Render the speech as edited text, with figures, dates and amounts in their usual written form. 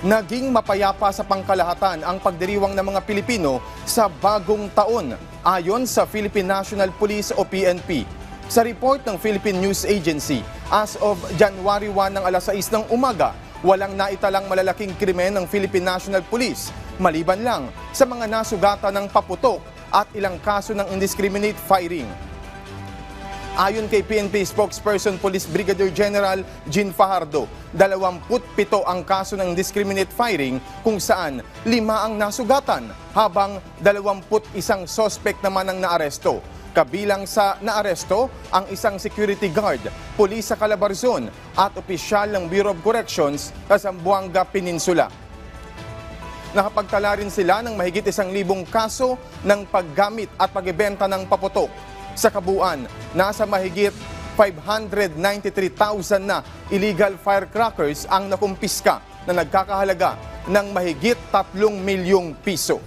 Naging mapayapa sa pangkalahatan ang pagdiriwang ng mga Pilipino sa bagong taon, ayon sa Philippine National Police o PNP. Sa report ng Philippine News Agency, as of January 1 ng alas 6 ng umaga, walang naitalang malalaking krimen ng Philippine National Police, maliban lang sa mga nasugatan ng paputok at ilang kaso ng indiscriminate firing. Ayon kay PNP spokesperson Police Brigadier General Jean Fajardo, 27 ang kaso ng indiscriminate firing kung saan 5 ang nasugatan habang 21 suspect naman ang naaresto. Kabilang sa naaresto ang isang security guard, pulis sa Calabarzon at opisyal ng Bureau of Corrections sa Zamboanga Peninsula. Nakapagtala rin sila ng mahigit 1,000 kaso ng paggamit at pagbebenta ng paputok. Sa kabuuan, nasa mahigit 593,000 na illegal firecrackers ang nakumpiska na nagkakahalaga ng mahigit 3 milyong piso.